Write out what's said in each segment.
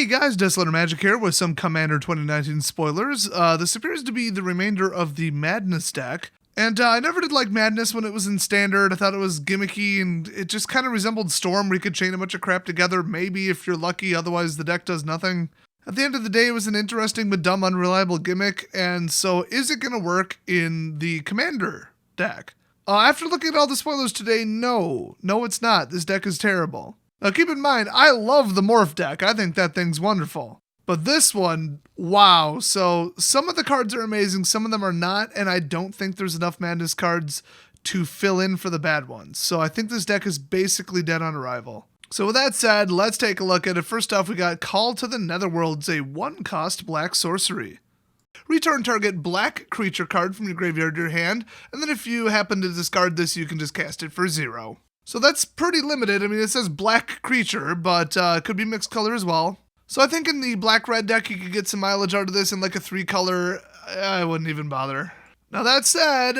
Hey guys, Desolator Magic here with some Commander 2019 spoilers. This appears to be the remainder of the Madness deck. And I never did like Madness when it was in Standard. I thought it was gimmicky and it just kind of resembled Storm where you could chain a bunch of crap together, maybe if you're lucky, otherwise the deck does nothing. At the end of the day, it was an interesting but dumb unreliable gimmick, and so is it going to work in the Commander deck? After looking at all the spoilers today, no it's not. This deck is terrible. Now keep in mind, I love the Morph deck. I think that thing's wonderful. But this one, wow. So some of the cards are amazing, some of them are not, and I don't think there's enough Madness cards to fill in for the bad ones. So I think this deck is basically dead on arrival. So with that said, let's take a look at it. First off, we got Call to the Netherworld's a 1-cost black sorcery. Return target black creature card from your graveyard to your hand, and then if you happen to discard this, you can just cast it for 0. So that's pretty limited. I mean, it says black creature, but it could be mixed color as well. So I think in the black-red deck, you could get some mileage out of this in like a 3-color. I wouldn't even bother. Now that said,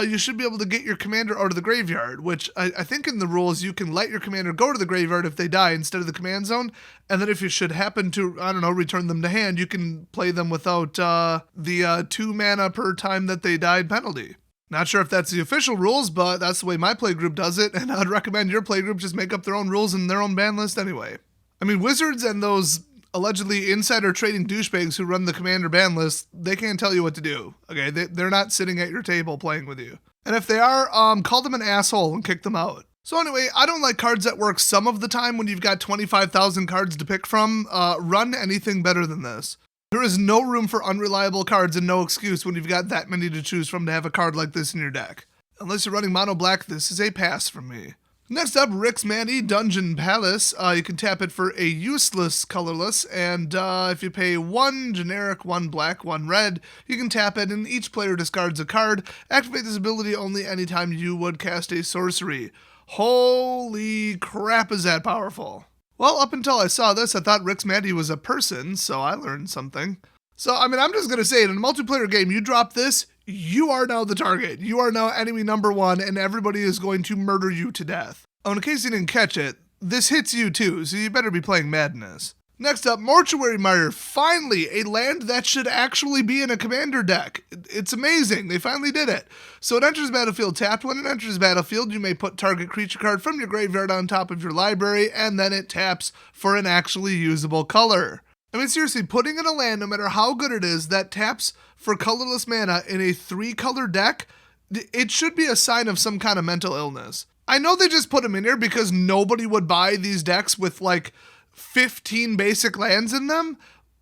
you should be able to get your commander out of the graveyard, which I think in the rules, you can let your commander go to the graveyard if they die instead of the command zone. And then if you should happen to, return them to hand, you can play them without the 2 mana per time that they died penalty. Not sure if that's the official rules, but that's the way my playgroup does it, and I'd recommend your playgroup just make up their own rules and their own ban list anyway. I mean, Wizards and those allegedly insider trading douchebags who run the commander ban list, they can't tell you what to do, okay? They're not sitting at your table playing with you. And if they are, call them an asshole and kick them out. So anyway, I don't like cards that work some of the time when you've got 25,000 cards to pick from. Run anything better than this. There is no room for unreliable cards and no excuse when you've got that many to choose from to have a card like this in your deck. Unless you're running mono black, this is a pass from me. Next up, Rick's Mandy Dungeon Palace. You can tap it for a useless colorless, and if you pay 1 generic, 1 black, 1 red, you can tap it and each player discards a card. Activate this ability only anytime you would cast a sorcery. Holy crap, is that powerful. Well, up until I saw this, I thought Rick's Mandy was a person, so I learned something. So, I mean, I'm just going to say it, in a multiplayer game, you drop this, you are now the target. You are now enemy number 1, and everybody is going to murder you to death. Oh, in case you didn't catch it, this hits you too, so you better be playing Madness. Next up, Mortuary Mire. Finally, a land that should actually be in a commander deck. It's amazing. They finally did it. So it enters battlefield tapped. When it enters battlefield, you may put target creature card from your graveyard on top of your library, and then it taps for an actually usable color. I mean, seriously, putting in a land, no matter how good it is, that taps for colorless mana in a 3-color deck, it should be a sign of some kind of mental illness. I know they just put them in here because nobody would buy these decks with like 15 basic lands in them,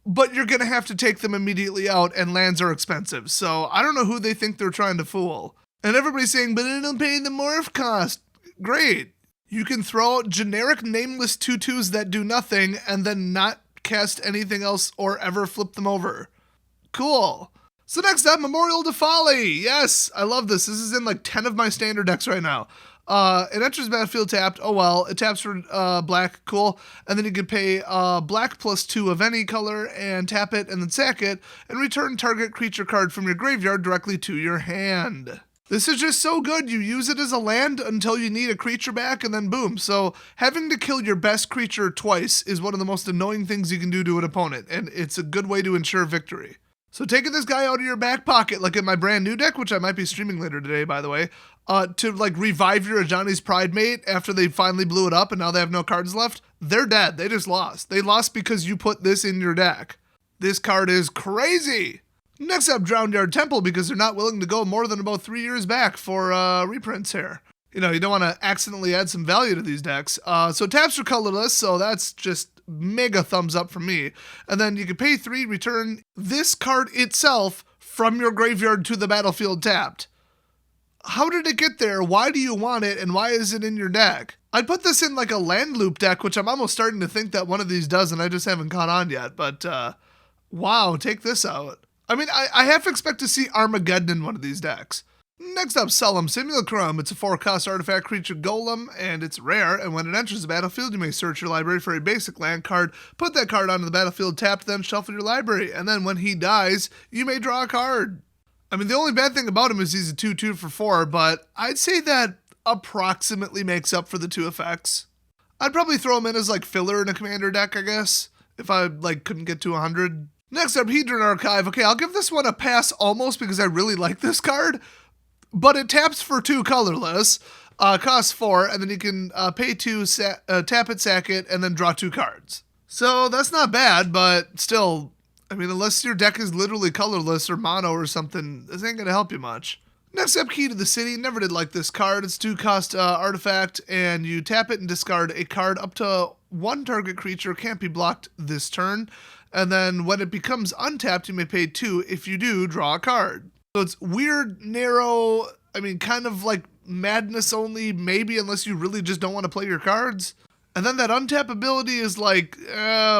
but you're going to have to take them immediately out, and lands are expensive. So I don't know who they think they're trying to fool. And everybody's saying, but it'll pay the morph cost. Great. You can throw out generic nameless 2/2s that do nothing and then not cast anything else or ever flip them over. Cool. So next up, Memorial to Folly. Yes, I love this. This is in like 10 of my standard decks right now. It enters battlefield tapped. Oh well, it taps for black. Cool. And then you can pay black +2 of any color and tap it and then sack it and return target creature card from your graveyard directly to your hand. This is just so good. You use it as a land until you need a creature back, and then boom. So having to kill your best creature twice is one of the most annoying things you can do to an opponent, and it's a good way to ensure victory. So taking this guy out of your back pocket, like in my brand new deck, which I might be streaming later today, by the way, to like revive your Ajani's Pride mate after they finally blew it up and now they have no cards left, they're dead. They just lost. They lost because you put this in your deck. This card is crazy. Next up, Drowned Yard Temple, because they're not willing to go more than about 3 years back for reprints here. You know, you don't want to accidentally add some value to these decks. So taps are colorless, so that's just mega thumbs up from me. And then you can pay 3, return this card itself from your graveyard to the battlefield tapped. How did it get there? Why do you want it? And why is it in your deck? I'd put this in like a land loop deck, which I'm almost starting to think that one of these does, and I just haven't caught on yet. But wow, take this out. I mean, I half expect to see Armageddon in one of these decks. Next up, Solemn Simulacrum. It's a 4-cost artifact creature golem, and it's rare, and when it enters the battlefield, you may search your library for a basic land card, put that card onto the battlefield tapped, then shuffle your library, and then when he dies, you may draw a card. I mean, the only bad thing about him is he's a 2/2 for 4, but I'd say that approximately makes up for the 2 effects. I'd probably throw him in as like filler in a commander deck, I guess. if I like couldn't get to 100. Next up, Hedron Archive. Okay, I'll give this one a pass almost because I really like this card, but it taps for 2 colorless, costs 4, and then you can pay 2, tap it, sack it, and then draw 2 cards. So that's not bad, but still, I mean, unless your deck is literally colorless or mono or something, this ain't gonna help you much. Next up, Key to the City. Never did like this card. It's 2-cost artifact, and you tap it and discard a card up to 1 target creature can't be blocked this turn. And then when it becomes untapped, you may pay 2. If you do, draw a card. So it's weird, narrow, I mean, kind of like madness only, maybe, unless you really just don't want to play your cards. And then that untap ability is like,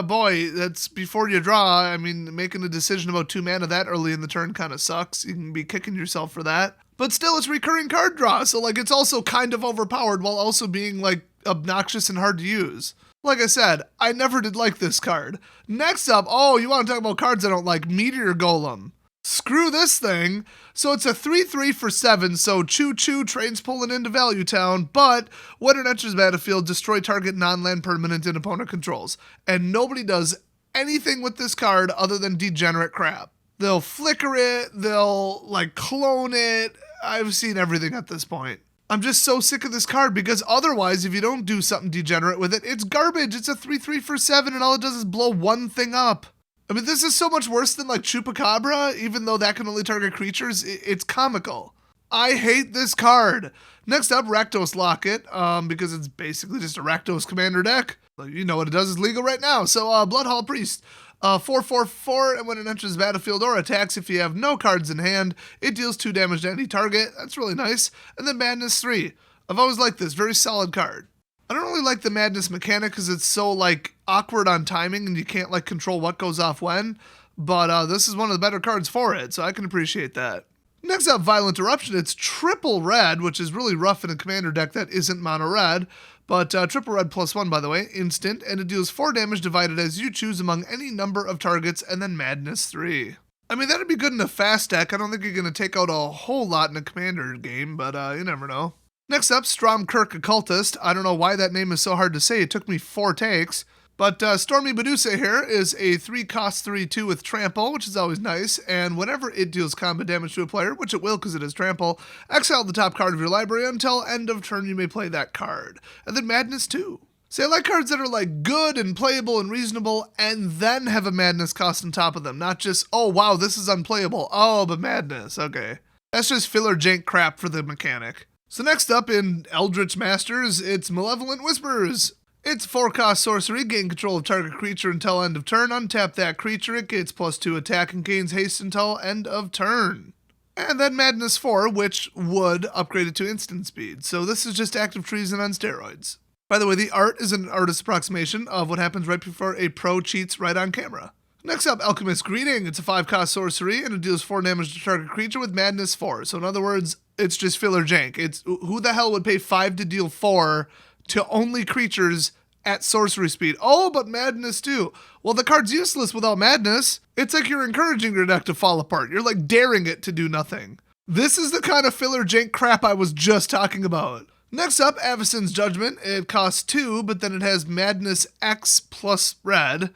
boy, that's before you draw. I mean, making a decision about 2 mana that early in the turn kind of sucks. You can be kicking yourself for that. But still, it's recurring card draw, so like it's also kind of overpowered while also being like obnoxious and hard to use. Like I said, I never did like this card. Next up, oh, you want to talk about cards I don't like? Meteor Golem. Screw this thing. So it's a 3/3 for 7, so choo-choo, trains pulling into Value Town, but when it enters battlefield, destroy target non-land permanent and opponent controls. And nobody does anything with this card other than degenerate crap. They'll flicker it, they'll like clone it. I've seen everything at this point. I'm just so sick of this card because otherwise, if you don't do something degenerate with it, it's garbage. It's a 3/3 for 7 and all it does is blow one thing up. I mean, this is so much worse than like Chupacabra, even though that can only target creatures. It's comical. I hate this card. Next up, Rakdos Locket, because it's basically just a Rakdos commander deck. You know what it does is legal right now. So Bloodhall Priest, 4/4/4, and when it enters battlefield or attacks, if you have no cards in hand, it deals 2 damage to any target. That's really nice. And then Madness 3. I've always liked this. Very solid card. I don't really like the Madness mechanic because it's so like awkward on timing and you can't like control what goes off when, but this is one of the better cards for it, so I can appreciate that. Next up, Violent Eruption. It's triple red, which is really rough in a commander deck that isn't mono red, but triple red +1, by the way, instant, and it deals 4 damage divided as you choose among any number of targets, and then Madness 3. I mean, that'd be good in a fast deck. I don't think you're going to take out a whole lot in a commander game, but you never know. Next up, Stromkirk Occultist. I don't know why that name is so hard to say. It took me 4 takes. But Stormy Medusa here is a 3-cost 3/2 with Trample, which is always nice. And whenever it deals combat damage to a player, which it will because it is Trample, exile the top card of your library until end of turn you may play that card. And then Madness 2. See, I like cards that are like good and playable and reasonable and then have a Madness cost on top of them. Not just, oh wow, this is unplayable. Oh, but Madness. Okay. That's just filler jank crap for the mechanic. So next up in Eldritch Masters, it's Malevolent Whispers. It's 4-cost sorcery, gain control of target creature until end of turn, untap that creature, it gets +2 attack and gains haste until end of turn. And then Madness 4, which would upgrade it to instant speed. So this is just Active Treason on steroids. By the way, the art is an artist's approximation of what happens right before a pro cheats right on camera. Next up, Alchemist Greeting. It's a 5-cost sorcery, and it deals 4 damage to target creature with Madness 4. So in other words, it's just filler jank. It's who the hell would pay 5 to deal 4 to only creatures at sorcery speed? Oh, but Madness 2. Well, the card's useless without Madness. It's like you're encouraging your deck to fall apart. You're like daring it to do nothing. This is the kind of filler jank crap I was just talking about. Next up, Avacyn's Judgment. It costs 2, but then it has Madness X plus red.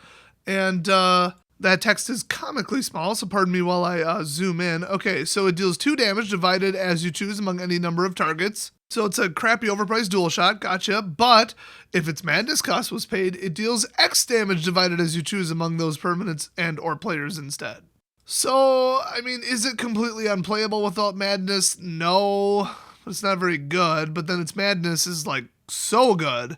And that text is comically small, so pardon me while I zoom in. Okay, so it deals 2 damage divided as you choose among any number of targets. So it's a crappy overpriced dual shot, gotcha. But if its Madness cost was paid, it deals X damage divided as you choose among those permanents and or players instead. So, I mean, is it completely unplayable without Madness? No, it's not very good, but then its Madness is like so good.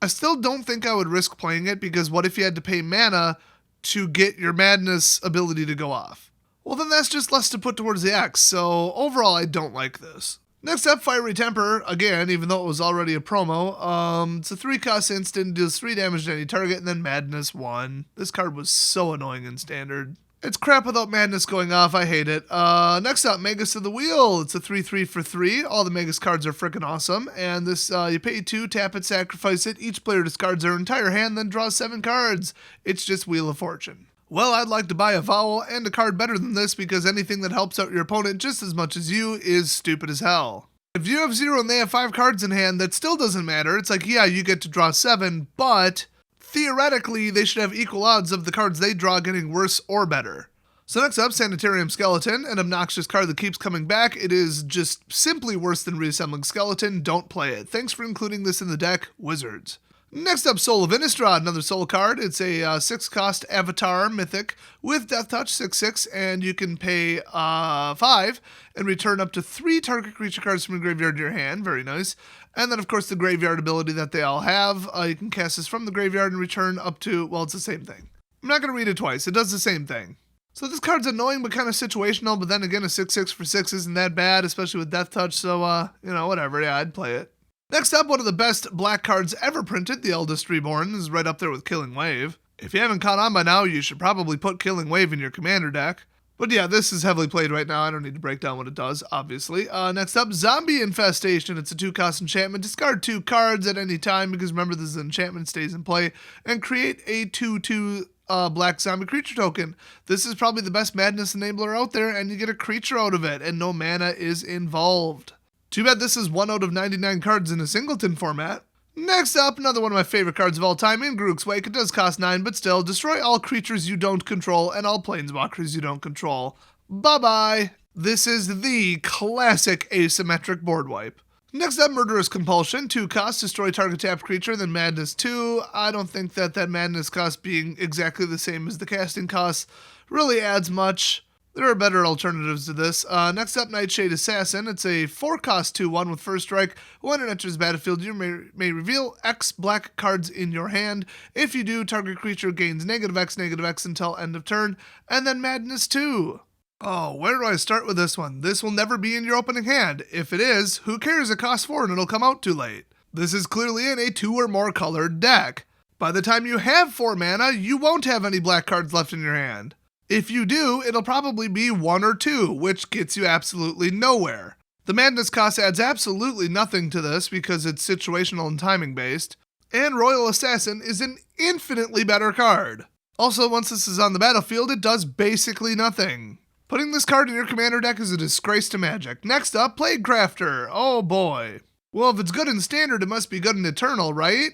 I still don't think I would risk playing it because what if you had to pay mana to get your Madness ability to go off? Well, then that's just less to put towards the X, so overall I don't like this. Next up, Fiery Temper, again, even though it was already a promo, it's a 3-cost instant, deals 3 damage to any target, and then Madness 1. This card was so annoying in Standard. It's crap without Madness going off, I hate it. Next up, Magus of the Wheel. It's a 3/3 for 3. All the Magus cards are freaking awesome. And this, you pay 2, tap it, sacrifice it. Each player discards their entire hand, then draws 7 cards. It's just Wheel of Fortune. Well, I'd like to buy a vowel and a card better than this because anything that helps out your opponent just as much as you is stupid as hell. If you have 0 and they have 5 cards in hand, that still doesn't matter. It's like, yeah, you get to draw 7, but theoretically, they should have equal odds of the cards they draw getting worse or better. So next up, Sanitarium Skeleton, an obnoxious card that keeps coming back. It is just simply worse than Reassembling Skeleton. Don't play it. Thanks for including this in the deck, Wizards. Next up, Soul of Innistrad, another soul card. It's a 6-cost Avatar Mythic with Death Touch, 6/6, and you can pay 5 and return up to 3 target creature cards from your graveyard to your hand. Very nice. And then, of course, the graveyard ability that they all have. You can cast this from the graveyard and return up to, well, it's the same thing. I'm not going to read it twice. It does the same thing. So this card's annoying but kind of situational, but then again, a 6/6 for 6 isn't that bad, especially with Death Touch, so, whatever. Yeah, I'd play it. Next up, one of the best black cards ever printed, the Eldest Reborn, is right up there with Killing Wave. If you haven't caught on by now, you should probably put Killing Wave in your commander deck. But yeah, this is heavily played right now. I don't need to break down what it does, obviously. Next up, Zombie Infestation. It's a 2-cost enchantment. Discard 2 cards at any time, because remember, this is an enchantment, stays in play, and create a 2/2 black zombie creature token. This is probably the best Madness enabler out there, and you get a creature out of it, and no mana is involved. Too bad this is 1 out of 99 cards in a singleton format. Next up, another one of my favorite cards of all time, in Grook's Wake. It does cost 9, but still, destroy all creatures you don't control and all planeswalkers you don't control. Bye-bye. This is the classic asymmetric board wipe. Next up, Murderous Compulsion. 2 costs, destroy target tapped creature, then Madness 2. I don't think that Madness cost being exactly the same as the casting costs really adds much. There are better alternatives to this. Next up, Nightshade Assassin. It's a 4-cost 2/1 with First Strike. When it enters the battlefield, you may reveal X black cards in your hand. If you do, target creature gains -X until end of turn, and then Madness 2. Oh, where do I start with this one? This will never be in your opening hand. If it is, who cares? It costs 4 and it'll come out too late. This is clearly in a 2 or more colored deck. By the time you have 4 mana, you won't have any black cards left in your hand. If you do, it'll probably be 1 or 2, which gets you absolutely nowhere. The Madness cost adds absolutely nothing to this because it's situational and timing based, and Royal Assassin is an infinitely better card. Also, once this is on the battlefield, it does basically nothing. Putting this card in your commander deck is a disgrace to Magic. Next up, Plague Crafter. Oh boy. Well, if it's good in Standard, it must be good in Eternal, right?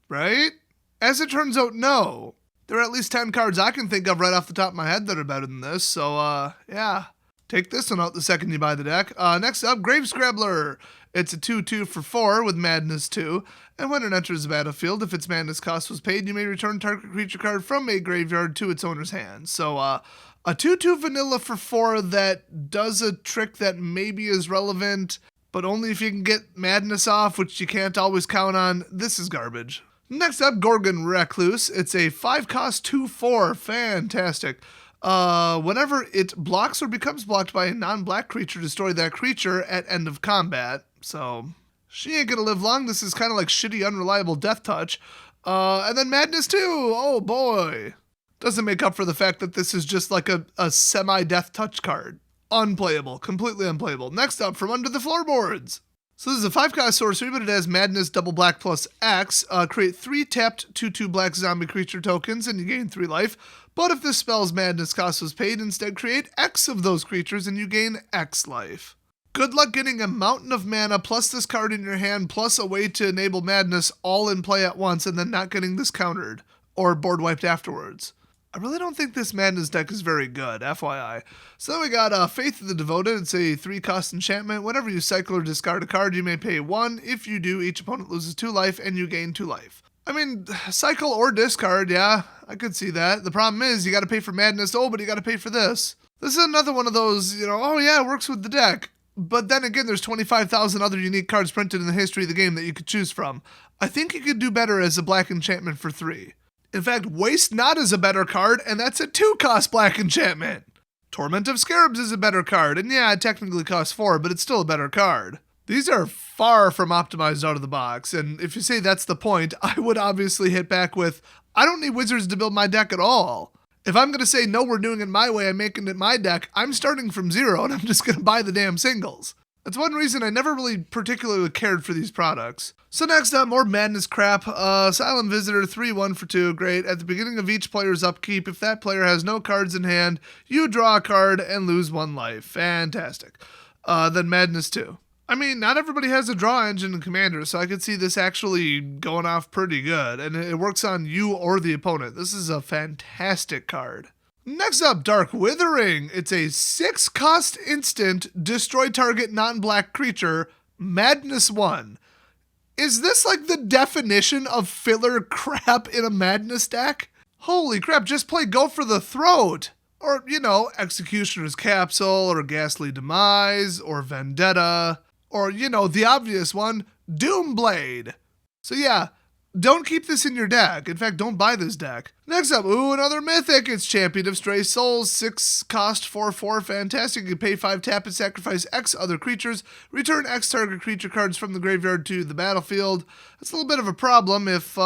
Right? As it turns out, no. There are at least 10 cards I can think of right off the top of my head that are better than this, so, yeah. Take this one out the second you buy the deck. Next up, Grave Scrabbler. It's a 2/2 for 4 with Madness 2, and when it enters the battlefield, if its Madness cost was paid, you may return target creature card from a graveyard to its owner's hand. So, a 2/2 vanilla for 4 that does a trick that maybe is relevant, but only if you can get Madness off, which you can't always count on. This is garbage. Next up, Gorgon Recluse. It's a 5-cost 2/4. Fantastic. Whenever it blocks or becomes blocked by a non-black creature, destroy that creature at end of combat. So, she ain't gonna live long. This is kind of like shitty, unreliable Death Touch. And then Madness 2. Oh boy. Doesn't make up for the fact that this is just like a semi-Death Touch card. Unplayable. Completely unplayable. Next up, From Under the Floorboards. So this is a 5-cost sorcery, but it has Madness double black plus X. Create 3 tapped 2/2 black zombie creature tokens, and you gain 3 life. But if this spell's Madness cost was paid, instead create X of those creatures, and you gain X life. Good luck getting a mountain of mana, plus this card in your hand, plus a way to enable Madness all in play at once, and then not getting this countered, or board wiped afterwards. I really don't think this Madness deck is very good, FYI. So then we got Faith of the Devoted. It's a 3-cost enchantment. Whenever you cycle or discard a card, you may pay 1. If you do, each opponent loses 2 life, and you gain 2 life. I mean, cycle or discard, yeah, I could see that. The problem is, you gotta pay for Madness, but you gotta pay for this. This is another one of those, oh yeah, it works with the deck. But then again, there's 25,000 other unique cards printed in the history of the game that you could choose from. I think you could do better as a black enchantment for 3. In fact, Waste Not is a better card, and that's a 2-cost black enchantment. Torment of Scarabs is a better card, and yeah, it technically costs 4, but it's still a better card. These are far from optimized out of the box, and if you say that's the point, I would obviously hit back with, I don't need Wizards to build my deck at all. If I'm going to say, no, we're doing it my way, I'm making it my deck, I'm starting from 0, and I'm just going to buy the damn singles. That's one reason I never really particularly cared for these products. So next up, more Madness crap. Silent Visitor, 3/1 for 2, great. At the beginning of each player's upkeep, if that player has no cards in hand, you draw a card and lose 1 life. Fantastic. Then Madness 2. I mean, not everybody has a draw engine in Commander, so I could see this actually going off pretty good, and it works on you or the opponent. This is a fantastic card. Next up, Dark Withering. It's a 6-cost instant, destroy target non-black creature, Madness 1. Is this like the definition of filler crap in a Madness deck? Holy crap, just play Go for the Throat! Or, Executioner's Capsule, or Ghastly Demise, or Vendetta, or, the obvious one, Doomblade. So yeah, don't keep this in your deck. In fact, don't buy this deck. Next up, another Mythic. It's Champion of Stray Souls, 6-cost 4/4, fantastic. You pay 5, tap and sacrifice X other creatures. Return X target creature cards from the graveyard to the battlefield. That's a little bit of a problem if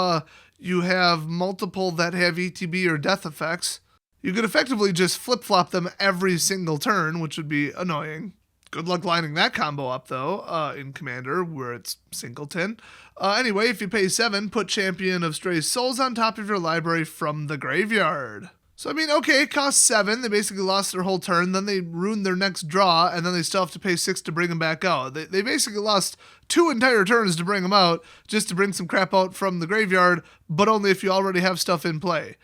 you have multiple that have ETB or death effects. You could effectively just flip-flop them every single turn, which would be annoying. Good luck lining that combo up, though, in Commander, where it's singleton. Anyway, if you pay 7, put Champion of Stray Souls on top of your library from the graveyard. So, I mean, okay, it costs 7. They basically lost their whole turn. Then they ruined their next draw, and then they still have to pay 6 to bring them back out. They basically lost 2 entire turns to bring them out, just to bring some crap out from the graveyard, but only if you already have stuff in play.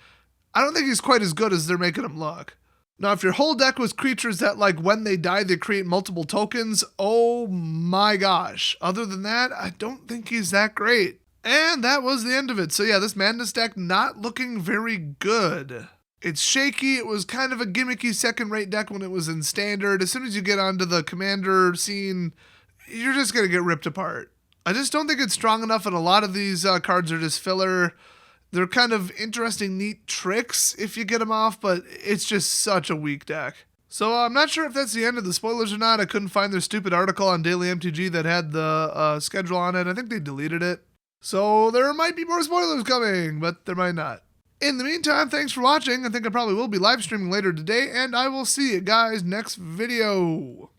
I don't think he's quite as good as they're making him look. Now, if your whole deck was creatures that, when they die, they create multiple tokens, oh my gosh. Other than that, I don't think he's that great. And that was the end of it. So yeah, this Madness deck not looking very good. It's shaky. It was kind of a gimmicky second-rate deck when it was in Standard. As soon as you get onto the Commander scene, you're just going to get ripped apart. I just don't think it's strong enough, and a lot of these cards are just filler. They're kind of interesting, neat tricks if you get them off, but it's just such a weak deck. So I'm not sure if that's the end of the spoilers or not. I couldn't find their stupid article on Daily MTG that had the schedule on it. I think they deleted it. So there might be more spoilers coming, but there might not. In the meantime, thanks for watching. I think I probably will be live streaming later today, and I will see you guys next video.